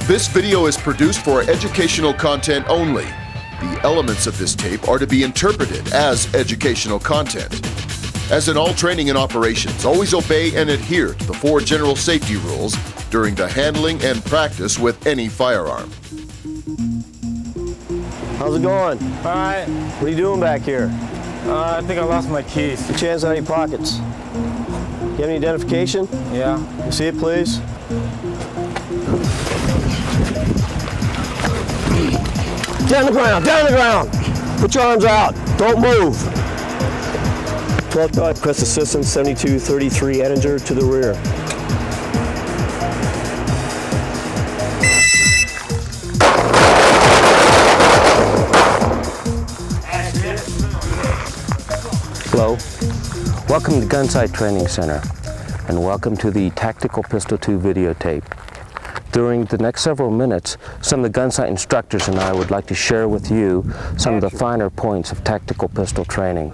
This video is produced for educational content only. The elements of this tape are to be interpreted as educational content. As in all training and operations, always obey and adhere to the 4 general safety rules during the handling and practice with any firearm. How's it going? All right. What are you doing back here? I think I lost my keys. Put your hands on your pockets. You have any identification? Yeah. You see it, please? Down the ground, down the ground. Put your arms out. Don't move. 12 dot, request assistance, 7233 Ettinger to the rear. Hello. Welcome to Gunsite Training Center, and welcome to the Tactical Pistol 2 videotape. During the next several minutes, some of the Gunsite instructors and I would like to share with you some of the finer points of tactical pistol training.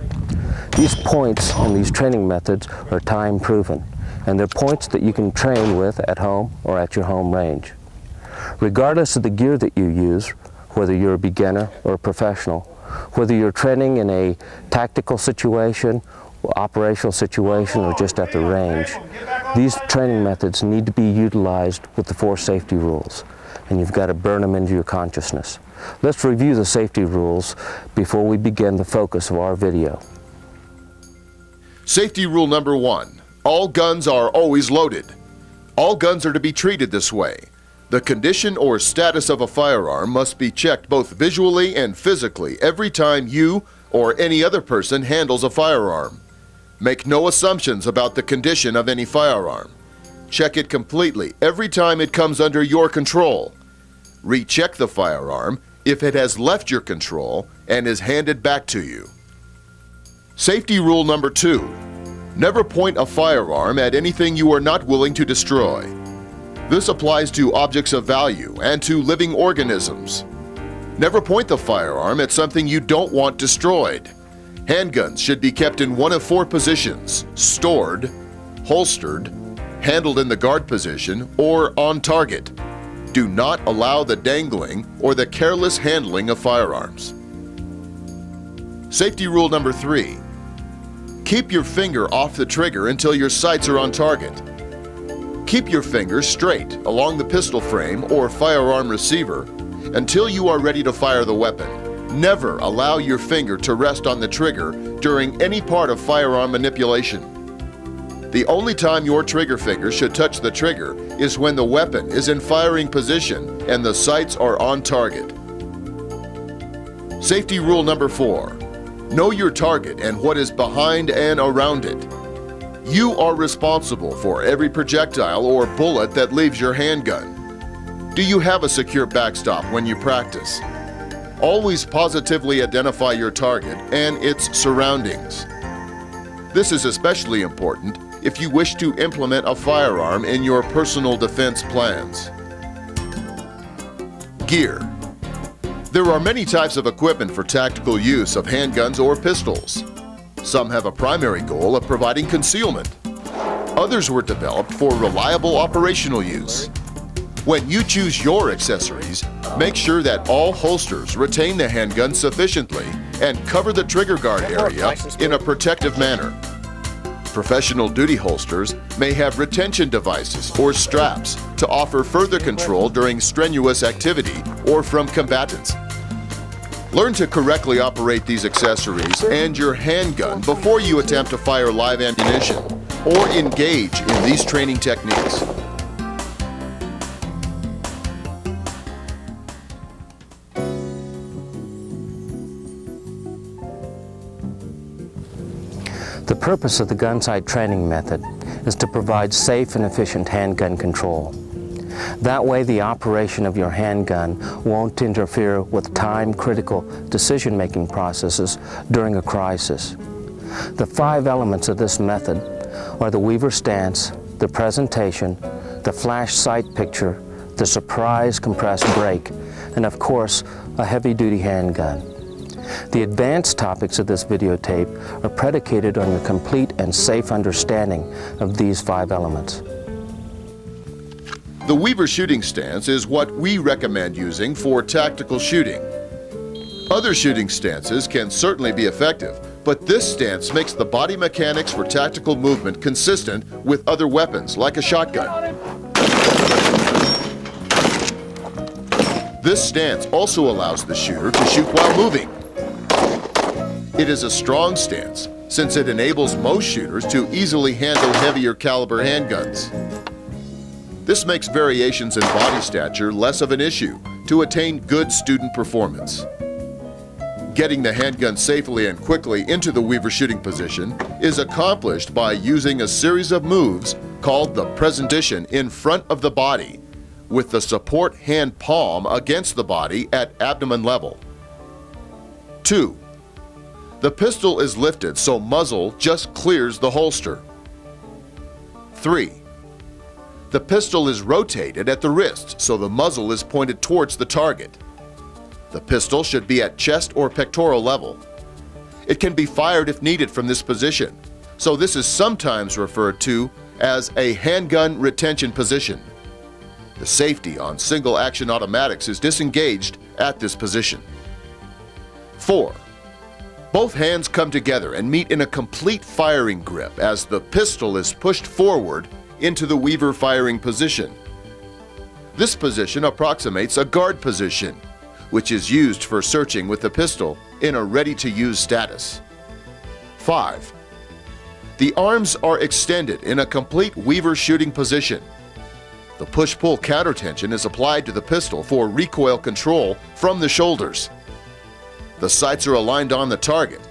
These points and these training methods are time proven, and they're points that you can train with at home or at your home range. Regardless of the gear that you use, whether you're a beginner or a professional, whether you're training in a tactical situation, operational situation, or just at the range, these training methods need to be utilized with the 4 safety rules, and you've got to burn them into your consciousness. Let's review the safety rules before we begin the focus of our video. Safety rule number 1. All guns are always loaded. All guns are to be treated this way. The condition or status of a firearm must be checked both visually and physically every time you or any other person handles a firearm. Make no assumptions about the condition of any firearm. Check it completely every time it comes under your control. Recheck the firearm if it has left your control and is handed back to you. Safety rule number 2. Never point a firearm at anything you are not willing to destroy. This applies to objects of value and to living organisms. Never point the firearm at something you don't want destroyed. Handguns should be kept in one of 4 positions: stored, holstered, handled in the guard position, or on target. Do not allow the dangling or the careless handling of firearms. Safety rule number 3. Keep your finger off the trigger until your sights are on target. Keep your finger straight along the pistol frame or firearm receiver until you are ready to fire the weapon. Never allow your finger to rest on the trigger during any part of firearm manipulation. The only time your trigger finger should touch the trigger is when the weapon is in firing position and the sights are on target. Safety rule number 4. Know your target and what is behind and around it. You are responsible for every projectile or bullet that leaves your handgun. Do you have a secure backstop when you practice? Always positively identify your target and its surroundings. This is especially important if you wish to implement a firearm in your personal defense plans. Gear. There are many types of equipment for tactical use of handguns or pistols. Some have a primary goal of providing concealment. Others were developed for reliable operational use. When you choose your accessories, make sure that all holsters retain the handgun sufficiently and cover the trigger guard area in a protective manner. Professional duty holsters may have retention devices or straps to offer further control during strenuous activity or from combatants. Learn to correctly operate these accessories and your handgun before you attempt to fire live ammunition or engage in these training techniques. The purpose of the Gunsite training method is to provide safe and efficient handgun control. That way the operation of your handgun won't interfere with time-critical decision-making processes during a crisis. The 5 elements of this method are the Weaver stance, the presentation, the flash sight picture, the surprise compressed break, and of course, a heavy-duty handgun. The advanced topics of this videotape are predicated on your complete and safe understanding of these 5 elements. The Weaver shooting stance is what we recommend using for tactical shooting. Other shooting stances can certainly be effective, but this stance makes the body mechanics for tactical movement consistent with other weapons, like a shotgun. This stance also allows the shooter to shoot while moving. It is a strong stance, since it enables most shooters to easily handle heavier caliber handguns. This makes variations in body stature less of an issue to attain good student performance. Getting the handgun safely and quickly into the Weaver shooting position is accomplished by using a series of moves called the presentation in front of the body, with the support hand palm against the body at abdomen level. 2. The pistol is lifted so muzzle just clears the holster. 3. The pistol is rotated at the wrist so the muzzle is pointed towards the target. The pistol should be at chest or pectoral level. It can be fired if needed from this position, so this is sometimes referred to as a handgun retention position. The safety on single-action automatics is disengaged at this position. 4. Both hands come together and meet in a complete firing grip as the pistol is pushed forward into the Weaver firing position. This position approximates a guard position, which is used for searching with the pistol in a ready-to-use status. 5. The arms are extended in a complete Weaver shooting position. The push-pull counter tension is applied to the pistol for recoil control from the shoulders. The sights are aligned on the target.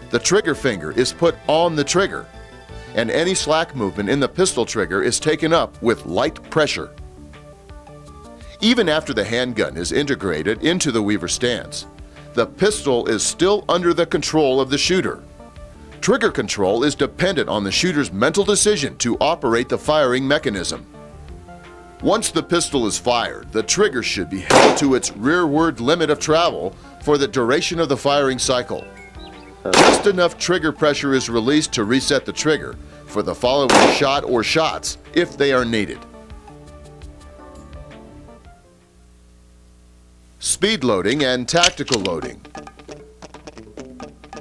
The trigger finger is put on the trigger, and any slack movement in the pistol trigger is taken up with light pressure. Even after the handgun is integrated into the Weaver stance, the pistol is still under the control of the shooter. Trigger control is dependent on the shooter's mental decision to operate the firing mechanism. Once the pistol is fired, the trigger should be held to its rearward limit of travel for the duration of the firing cycle. Just enough trigger pressure is released to reset the trigger for the following shot or shots if they are needed. Speed loading and tactical loading.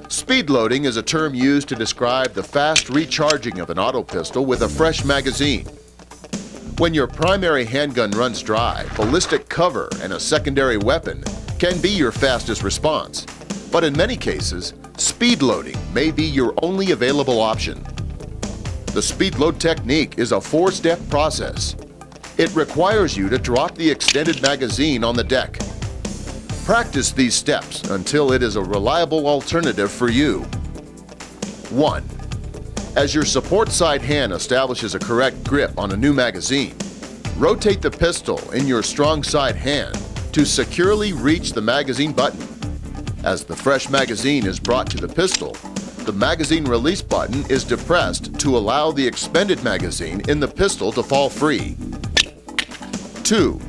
Speed loading is a term used to describe the fast recharging of an auto pistol with a fresh magazine. When your primary handgun runs dry, ballistic cover and a secondary weapon can be your fastest response, but in many cases, speed loading may be your only available option. The speed load technique is a 4-step process. It requires you to drop the extended magazine on the deck. Practice these steps until it is a reliable alternative for you. 1. As your support side hand establishes a correct grip on a new magazine, rotate the pistol in your strong side hand to securely reach the magazine button. As the fresh magazine is brought to the pistol, the magazine release button is depressed to allow the expended magazine in the pistol to fall free. 2.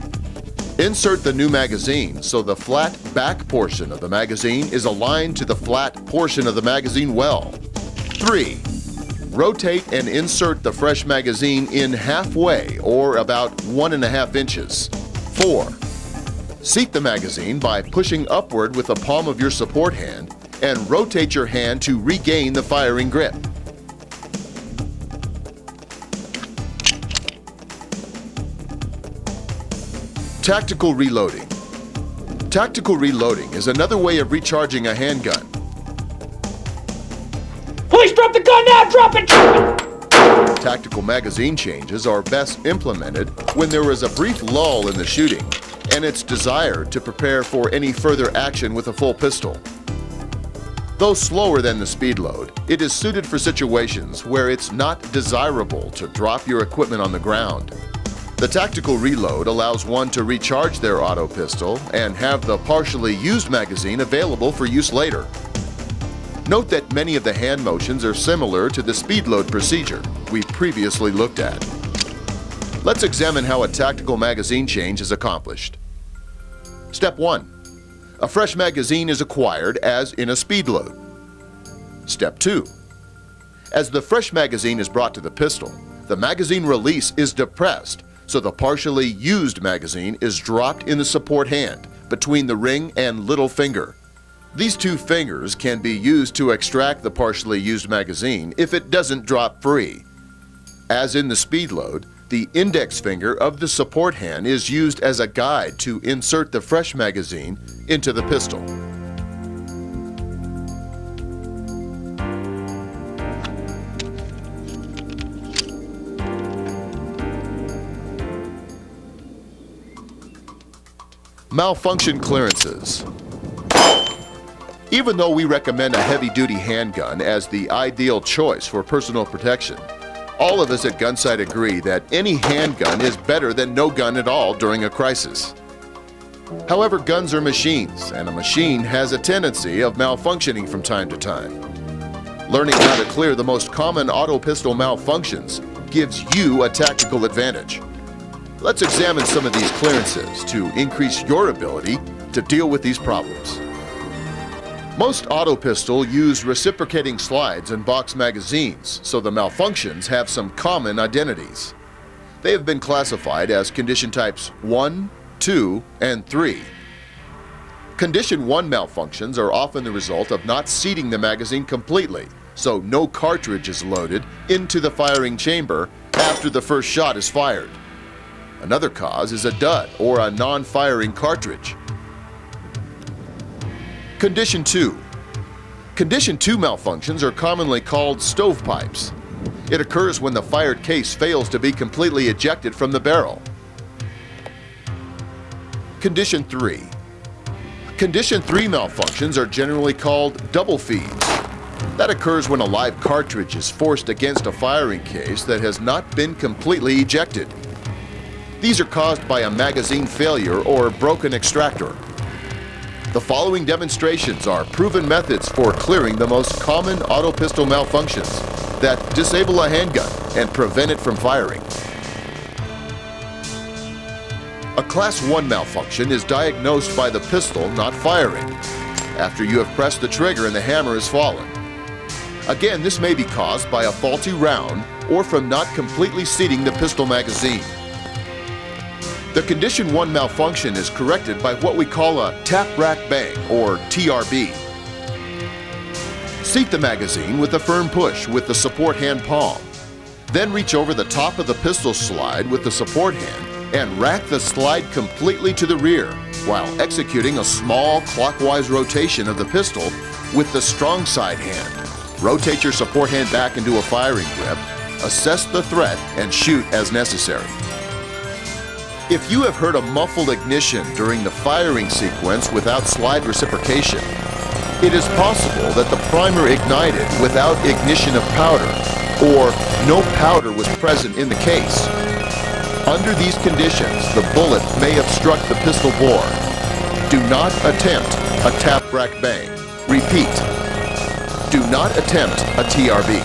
Insert the new magazine so the flat back portion of the magazine is aligned to the flat portion of the magazine well. 3. Rotate and insert the fresh magazine in halfway, or about 1.5 inches. 4. Seat the magazine by pushing upward with the palm of your support hand and rotate your hand to regain the firing grip. Tactical reloading. Tactical reloading is another way of recharging a handgun. Please drop the gun now! Drop it! Drop it! Tactical magazine changes are best implemented when there is a brief lull in the shooting and it's desired to prepare for any further action with a full pistol. Though slower than the speed load, it is suited for situations where it's not desirable to drop your equipment on the ground. The tactical reload allows one to recharge their auto pistol and have the partially used magazine available for use later. Note that many of the hand motions are similar to the speed load procedure we previously looked at. Let's examine how a tactical magazine change is accomplished. Step 1. A fresh magazine is acquired as in a speed load. Step 2. As the fresh magazine is brought to the pistol, the magazine release is depressed so the partially used magazine is dropped in the support hand between the ring and little finger. These two fingers can be used to extract the partially used magazine if it doesn't drop free. As in the speed load, the index finger of the support hand is used as a guide to insert the fresh magazine into the pistol. Malfunction clearances. Even though we recommend a heavy-duty handgun as the ideal choice for personal protection, all of us at Gunsite agree that any handgun is better than no gun at all during a crisis. However, guns are machines, and a machine has a tendency of malfunctioning from time to time. Learning how to clear the most common auto pistol malfunctions gives you a tactical advantage. Let's examine some of these clearances to increase your ability to deal with these problems. Most auto pistol use reciprocating slides and box magazines, so the malfunctions have some common identities. They have been classified as condition types 1, 2, and 3. Condition 1 malfunctions are often the result of not seating the magazine completely, so no cartridge is loaded into the firing chamber after the first shot is fired. Another cause is a dud or a non-firing cartridge. Condition 2. Condition 2 malfunctions are commonly called stovepipes. It occurs when the fired case fails to be completely ejected from the barrel. Condition 3. Condition 3 malfunctions are generally called double feeds. That occurs when a live cartridge is forced against a firing case that has not been completely ejected. These are caused by a magazine failure or broken extractor. The following demonstrations are proven methods for clearing the most common auto pistol malfunctions that disable a handgun and prevent it from firing. A Class 1 malfunction is diagnosed by the pistol not firing after you have pressed the trigger and the hammer has fallen. Again, this may be caused by a faulty round or from not completely seating the pistol magazine. The Condition 1 malfunction is corrected by what we call a tap rack bang, or TRB. Seat the magazine with a firm push with the support hand palm. Then reach over the top of the pistol slide with the support hand and rack the slide completely to the rear while executing a small clockwise rotation of the pistol with the strong side hand. Rotate your support hand back into a firing grip, assess the threat, and shoot as necessary. If you have heard a muffled ignition during the firing sequence without slide reciprocation, it is possible that the primer ignited without ignition of powder, or no powder was present in the case. Under these conditions, the bullet may obstruct the pistol bore. Do not attempt a tap rack bang. Repeat, do not attempt a TRB.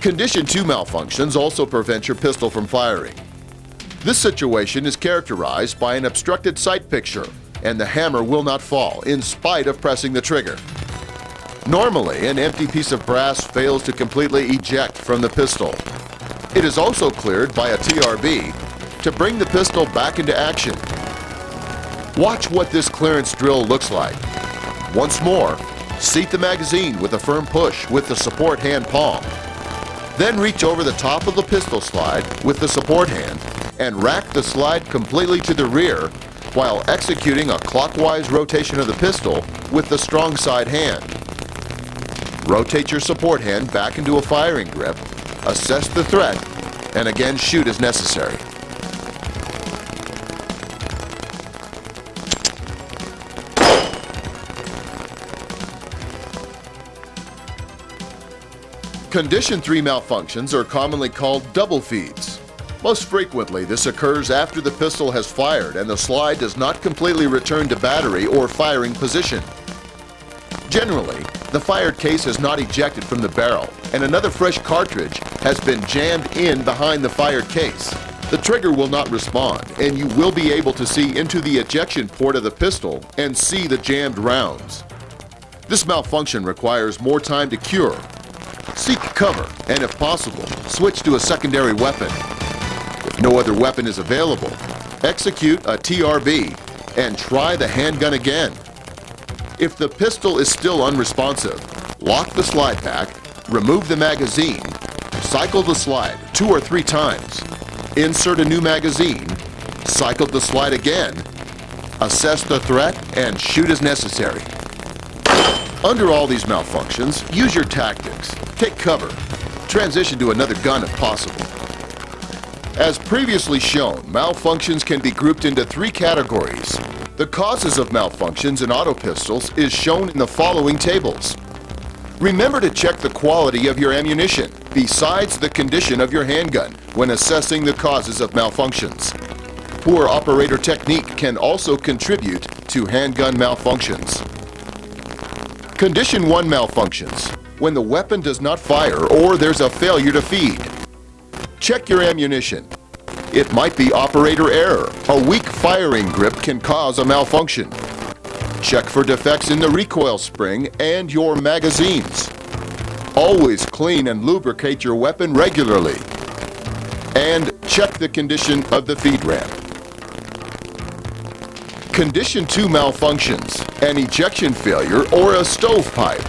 Condition 2 malfunctions also prevent your pistol from firing. This situation is characterized by an obstructed sight picture, and the hammer will not fall in spite of pressing the trigger. Normally, an empty piece of brass fails to completely eject from the pistol. It is also cleared by a TRB to bring the pistol back into action. Watch what this clearance drill looks like. Once more, seat the magazine with a firm push with the support hand palm. Then reach over the top of the pistol slide with the support hand and rack the slide completely to the rear while executing a clockwise rotation of the pistol with the strong side hand. Rotate your support hand back into a firing grip, assess the threat, and again shoot as necessary. Condition 3 malfunctions are commonly called double feeds. Most frequently, this occurs after the pistol has fired and the slide does not completely return to battery or firing position. Generally, the fired case is not ejected from the barrel, and another fresh cartridge has been jammed in behind the fired case. The trigger will not respond, and you will be able to see into the ejection port of the pistol and see the jammed rounds. This malfunction requires more time to cure. Seek cover, and if possible, switch to a secondary weapon. If no other weapon is available, execute a TRB and try the handgun again. If the pistol is still unresponsive, lock the slide pack, remove the magazine, cycle the slide 2 or 3 times, insert a new magazine, cycle the slide again, assess the threat, and shoot as necessary. Under all these malfunctions, use your tactics. Take cover. Transition to another gun if possible. As previously shown, malfunctions can be grouped into 3 categories. The causes of malfunctions in auto pistols is shown in the following tables. Remember to check the quality of your ammunition, besides the condition of your handgun, when assessing the causes of malfunctions. Poor operator technique can also contribute to handgun malfunctions. Condition 1 malfunctions: when the weapon does not fire or there's a failure to feed. Check your ammunition. It might be operator error. A weak firing grip can cause a malfunction. Check for defects in the recoil spring and your magazines. Always clean and lubricate your weapon regularly. And check the condition of the feed ramp. Condition 2 malfunctions: an ejection failure or a stovepipe.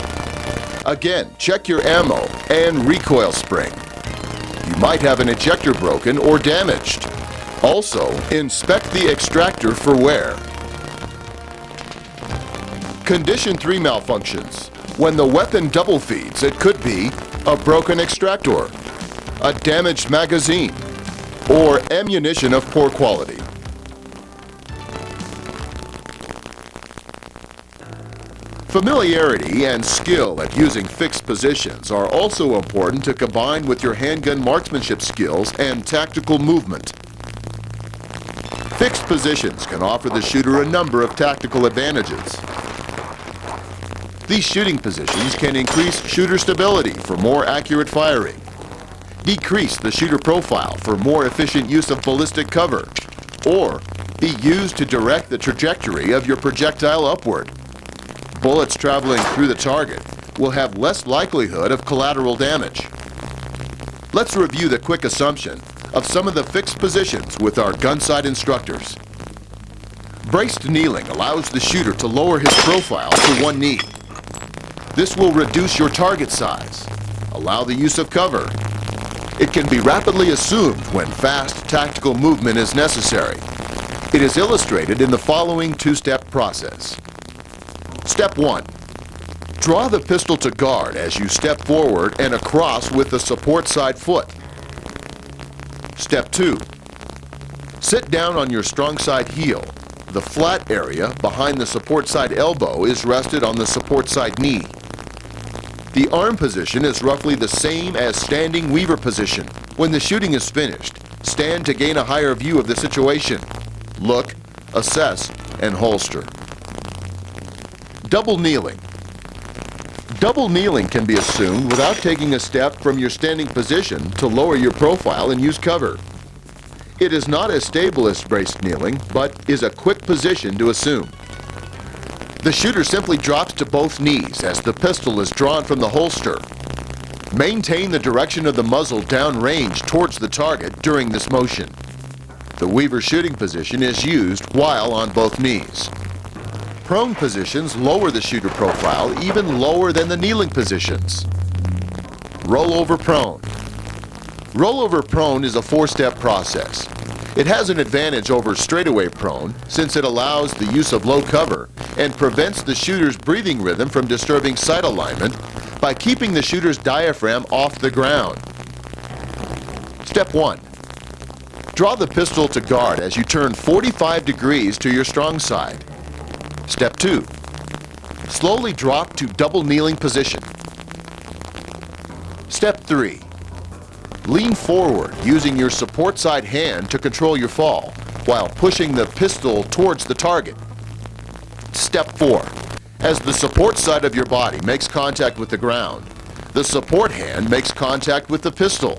Again, check your ammo and recoil spring. You might have an ejector broken or damaged. Also, inspect the extractor for wear. Condition 3 malfunctions: when the weapon double feeds, it could be a broken extractor, a damaged magazine, or ammunition of poor quality. Familiarity and skill at using fixed positions are also important to combine with your handgun marksmanship skills and tactical movement. Fixed positions can offer the shooter a number of tactical advantages. These shooting positions can increase shooter stability for more accurate firing, decrease the shooter profile for more efficient use of ballistic cover, or be used to direct the trajectory of your projectile upward. Bullets traveling through the target will have less likelihood of collateral damage. Let's review the quick assumption of some of the fixed positions with our Gunsite instructors. Braced kneeling allows the shooter to lower his profile to one knee. This will reduce your target size, allow the use of cover. It can be rapidly assumed when fast tactical movement is necessary. It is illustrated in the following 2-step process. Step 1. Draw the pistol to guard as you step forward and across with the support side foot. Step 2. Sit down on your strong side heel. The flat area behind the support side elbow is rested on the support side knee. The arm position is roughly the same as standing weaver position. When the shooting is finished, stand to gain a higher view of the situation. Look, assess, and holster. Double kneeling. Double kneeling can be assumed without taking a step from your standing position to lower your profile and use cover. It is not as stable as braced kneeling, but is a quick position to assume. The shooter simply drops to both knees as the pistol is drawn from the holster. Maintain the direction of the muzzle downrange towards the target during this motion. The weaver shooting position is used while on both knees. Prone positions lower the shooter profile even lower than the kneeling positions. Rollover prone. Rollover prone is a 4-step process. It has an advantage over straightaway prone since it allows the use of low cover and prevents the shooter's breathing rhythm from disturbing sight alignment by keeping the shooter's diaphragm off the ground. Step 1. Draw the pistol to guard as you turn 45 degrees to your strong side. Step 2. Slowly drop to double kneeling position. Step 3. Lean forward using your support side hand to control your fall while pushing the pistol towards the target. Step 4. As the support side of your body makes contact with the ground, the support hand makes contact with the pistol.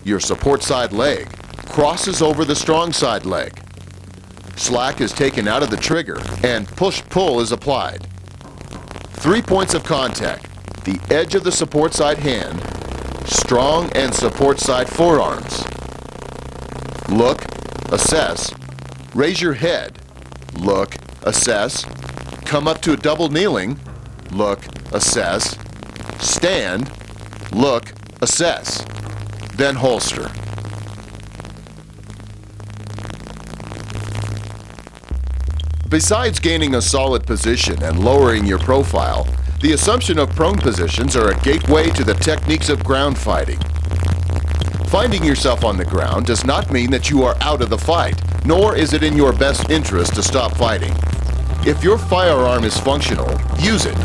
Your support side leg crosses over the strong side leg. Slack is taken out of the trigger and push-pull is applied. 3 points of contact: the edge of the support side hand, strong and support side forearms. look, assess, raise your head, look, assess, come up to a double kneeling, look, assess, stand, look, assess, then holster. Besides gaining a solid position and lowering your profile, the assumption of prone positions are a gateway to the techniques of ground fighting. Finding yourself on the ground does not mean that you are out of the fight, nor is it in your best interest to stop fighting. If your firearm is functional, use it.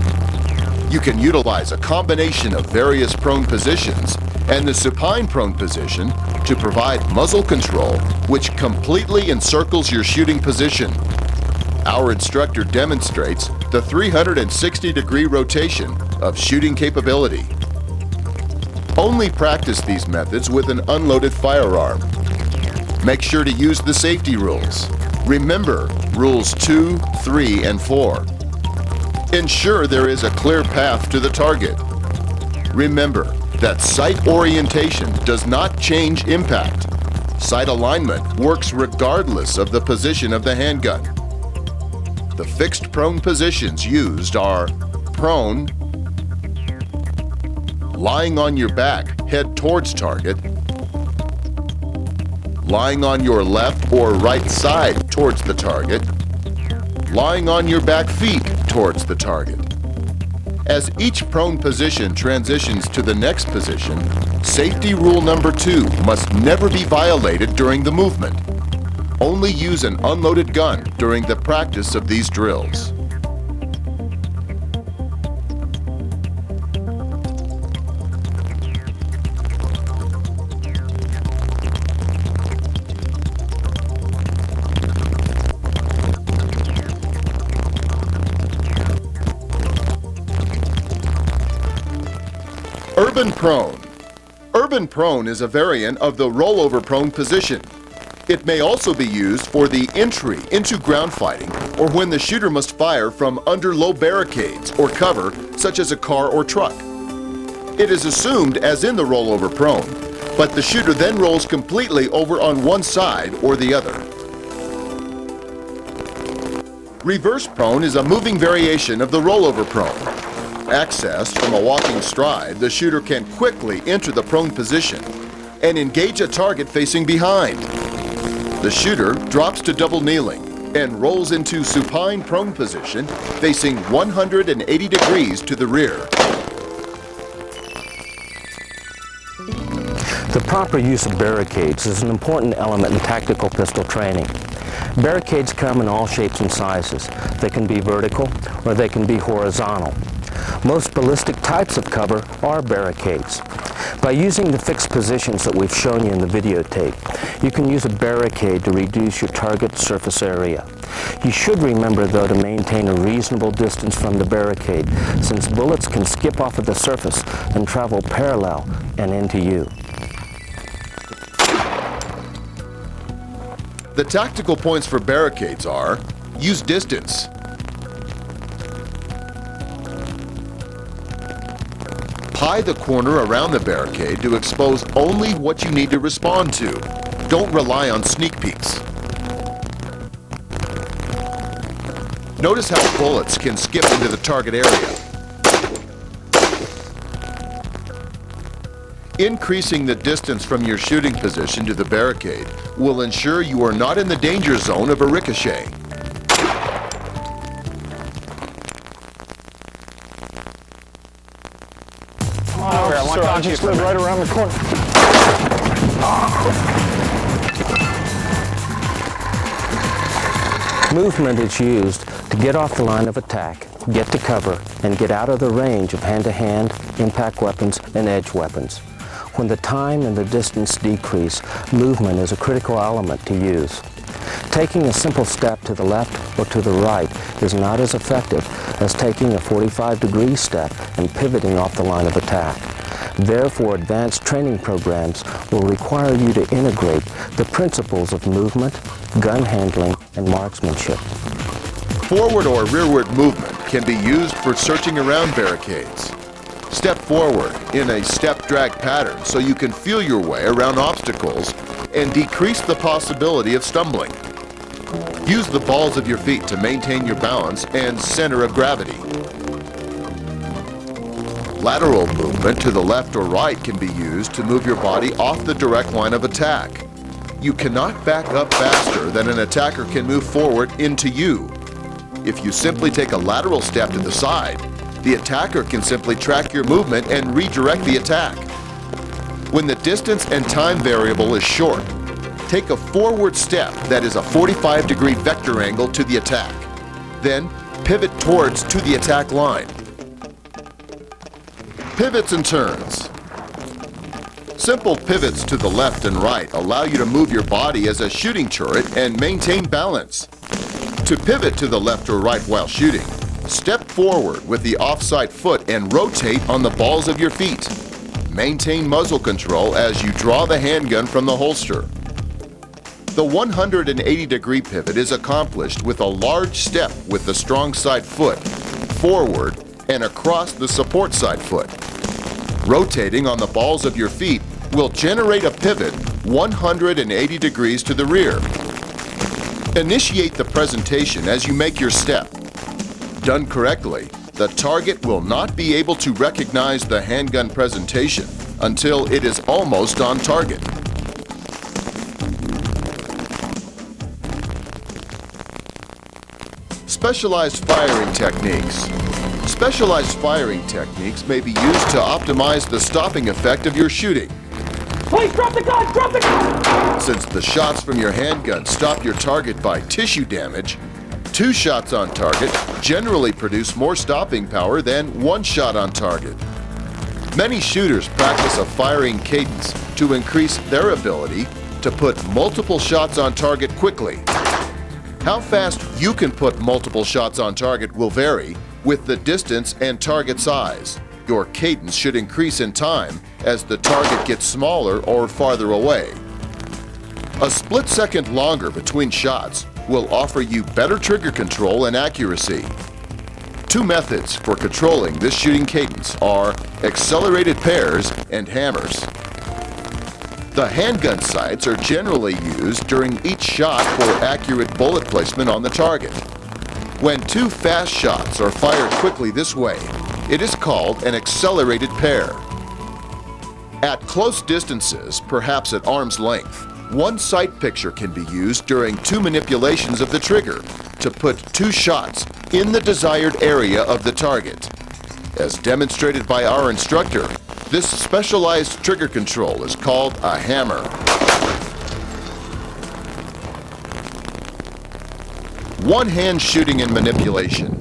You can utilize a combination of various prone positions and the supine prone position to provide muzzle control, which completely encircles your shooting position. Our instructor demonstrates the 360-degree rotation of shooting capability. Only practice these methods with an unloaded firearm. Make sure to use the safety rules. Remember rules 2, 3, and 4. Ensure there is a clear path to the target. Remember that sight orientation does not change impact. Sight alignment works regardless of the position of the handgun. The fixed prone positions used are prone, lying on your back, head towards target, lying on your left or right side towards the target, lying on your back feet towards the target. As each prone position transitions to the next position, safety rule number 2 must never be violated during the movement. Only use an unloaded gun during the practice of these drills. Urban prone. Urban prone is a variant of the rollover prone position. It may also be used for the entry into ground fighting or when the shooter must fire from under low barricades or cover, such as a car or truck. It is assumed as in the rollover prone, but the shooter then rolls completely over on one side or the other. Reverse prone is a moving variation of the rollover prone. Accessed from a walking stride, the shooter can quickly enter the prone position and engage a target facing behind. The shooter drops to double kneeling and rolls into supine prone position, facing 180 degrees to the rear. The proper use of barricades is an important element in tactical pistol training. Barricades come in all shapes and sizes. They can be vertical or they can be horizontal. Most ballistic types of cover are barricades. By using the fixed positions that we've shown you in the videotape, you can use a barricade to reduce your target surface area. You should remember, though, to maintain a reasonable distance from the barricade, since bullets can skip off of the surface and travel parallel and into you. The tactical points for barricades are: use distance, pie the corner around the barricade to expose only what you need to respond to. Don't rely on sneak peeks. Notice how bullets can skip into the target area. Increasing the distance from your shooting position to the barricade will ensure you are not in the danger zone of a ricochet. Sir, I just live right around the corner. Movement is used to get off the line of attack, get to cover, and get out of the range of hand-to-hand, impact weapons, and edge weapons. When the time and the distance decrease, movement is a critical element to use. Taking a simple step to the left or to the right is not as effective as taking a 45-degree step and pivoting off the line of attack. Therefore, advanced training programs will require you to integrate the principles of movement, gun handling, and marksmanship. Forward or rearward movement can be used for searching around barricades. Step forward in a step drag pattern so you can feel your way around obstacles and decrease the possibility of stumbling. Use the balls of your feet to maintain your balance and center of gravity. Lateral movement to the left or right can be used to move your body off the direct line of attack. You cannot back up faster than an attacker can move forward into you. If you simply take a lateral step to the side, the attacker can simply track your movement and redirect the attack. When the distance and time variable is short, take a forward step that is a 45-degree vector angle to the attack. Then pivot towards to the attack line. Pivots and turns. Simple pivots to the left and right allow you to move your body as a shooting turret and maintain balance. To pivot to the left or right while shooting, step forward with the offside foot and rotate on the balls of your feet. Maintain muzzle control as you draw the handgun from the holster. The 180-degree pivot is accomplished with a large step with the strong side foot, forward, and across the support side foot. Rotating on the balls of your feet will generate a pivot 180 degrees to the rear. Initiate the presentation as you make your step. Done correctly, the target will not be able to recognize the handgun presentation until it is almost on target. Specialized firing techniques. Specialized firing techniques may be used to optimize the stopping effect of your shooting. Please drop the gun! Drop the gun! Since the shots from your handgun stop your target by tissue damage, 2 shots on target generally produce more stopping power than 1 shot on target. Many shooters practice a firing cadence to increase their ability to put multiple shots on target quickly. How fast you can put multiple shots on target will vary with the distance and target size. Your cadence should increase in time as the target gets smaller or farther away. A split second longer between shots will offer you better trigger control and accuracy. 2 methods for controlling this shooting cadence are accelerated pairs and hammers. The handgun sights are generally used during each shot for accurate bullet placement on the target. When 2 fast shots are fired quickly this way, it is called an accelerated pair. At close distances, perhaps at arm's length, 1 sight picture can be used during 2 manipulations of the trigger to put 2 shots in the desired area of the target. As demonstrated by our instructor, this specialized trigger control is called a hammer. One-hand shooting and manipulation.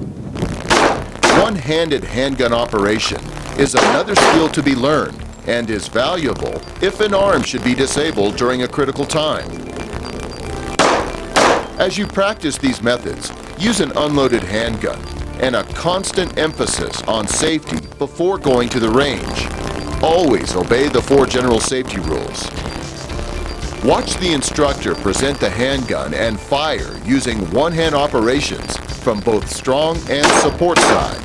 One-handed handgun operation is another skill to be learned and is valuable if an arm should be disabled during a critical time. As you practice these methods, use an unloaded handgun and a constant emphasis on safety before going to the range. Always obey the 4 general safety rules. Watch the instructor present the handgun and fire using one-hand operations from both strong and support side.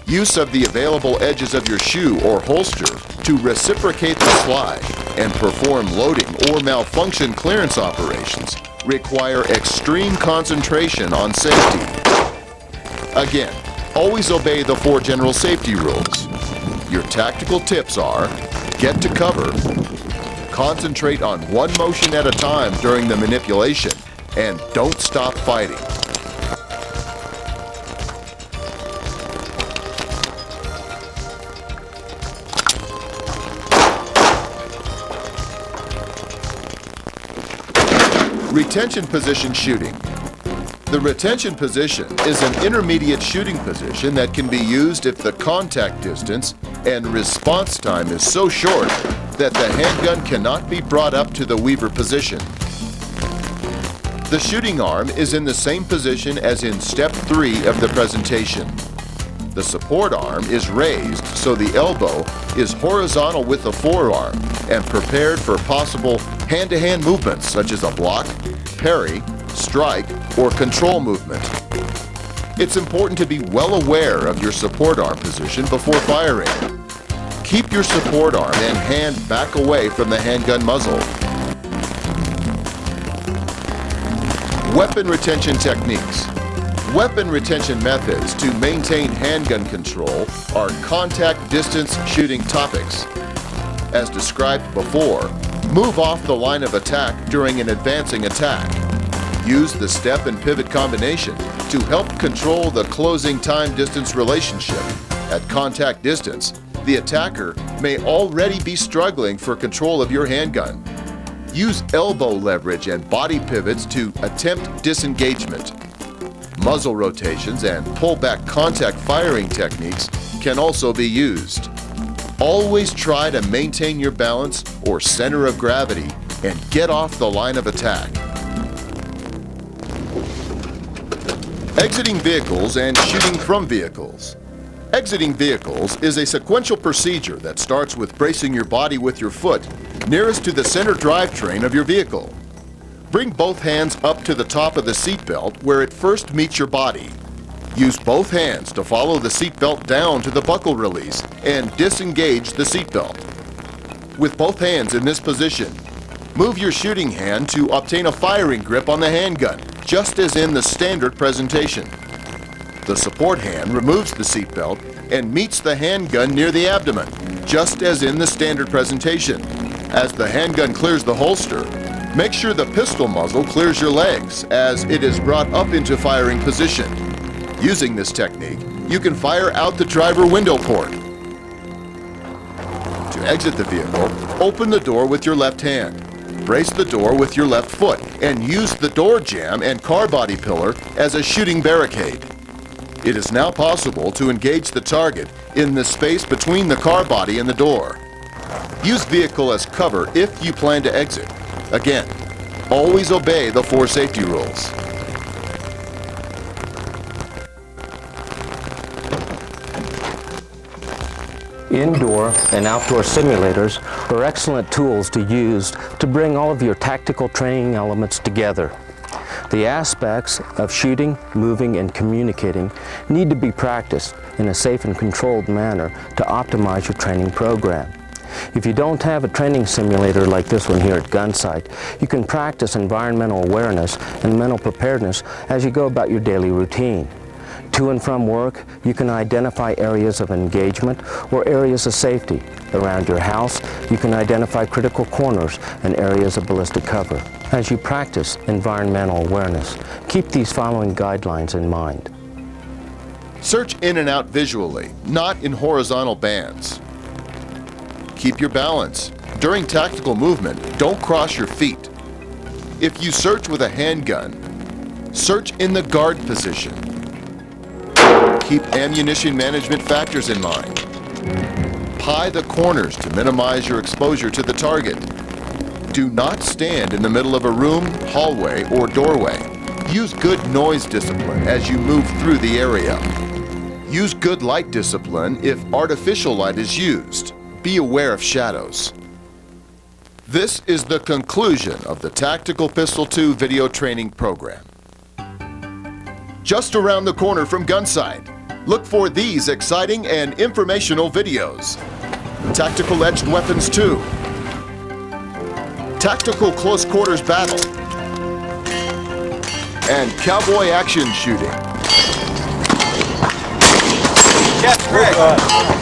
Use of the available edges of your shoe or holster to reciprocate the slide and perform loading or malfunction clearance operations require extreme concentration on safety. Again, always obey the 4 general safety rules. Your tactical tips are: get to cover, concentrate on 1 motion at a time during the manipulation, and don't stop fighting. Retention position shooting. The retention position is an intermediate shooting position that can be used if the contact distance and response time is so short that the handgun cannot be brought up to the weaver position. The shooting arm is in the same position as in step 3 of the presentation. The support arm is raised so the elbow is horizontal with the forearm and prepared for possible hand-to-hand movements such as a block, parry, strike, or control movement. It's important to be well aware of your support arm position before firing. Keep your support arm and hand back away from the handgun muzzle. Weapon retention techniques. Weapon retention methods to maintain handgun control are contact distance shooting topics. As described before, move off the line of attack during an advancing attack. Use the step and pivot combination to help control the closing time-distance relationship. At contact distance, the attacker may already be struggling for control of your handgun. Use elbow leverage and body pivots to attempt disengagement. Muzzle rotations and pullback contact firing techniques can also be used. Always try to maintain your balance or center of gravity and get off the line of attack. Exiting vehicles and shooting from vehicles. Exiting vehicles is a sequential procedure that starts with bracing your body with your foot nearest to the center drivetrain of your vehicle. Bring both hands up to the top of the seatbelt where it first meets your body. Use both hands to follow the seatbelt down to the buckle release and disengage the seatbelt. With both hands in this position, move your shooting hand to obtain a firing grip on the handgun, just as in the standard presentation. The support hand removes the seatbelt and meets the handgun near the abdomen, just as in the standard presentation. As the handgun clears the holster, make sure the pistol muzzle clears your legs as it is brought up into firing position. Using this technique, you can fire out the driver window port. To exit the vehicle, open the door with your left hand. Brace the door with your left foot and use the door jamb and car body pillar as a shooting barricade. It is now possible to engage the target in the space between the car body and the door. Use vehicle as cover if you plan to exit. Again, always obey the 4 safety rules. Indoor and outdoor simulators are excellent tools to use to bring all of your tactical training elements together. The aspects of shooting, moving, and communicating need to be practiced in a safe and controlled manner to optimize your training program. If you don't have a training simulator like this one here at Gunsite, you can practice environmental awareness and mental preparedness as you go about your daily routine. To and from work, you can identify areas of engagement or areas of safety. Around your house, you can identify critical corners and areas of ballistic cover. As you practice environmental awareness, keep these following guidelines in mind. Search in and out visually, not in horizontal bands. Keep your balance. During tactical movement, don't cross your feet. If you search with a handgun, search in the guard position. Keep ammunition management factors in mind. Pie the corners to minimize your exposure to the target. Do not stand in the middle of a room, hallway, or doorway. Use good noise discipline as you move through the area. Use good light discipline if artificial light is used. Be aware of shadows. This is the conclusion of the Tactical Pistol 2 video training program. Just around the corner from Gunsite, look for these exciting and informational videos. Tactical Edged Weapons 2, Tactical Close Quarters Battle, and Cowboy Action Shooting. Yes, Greg.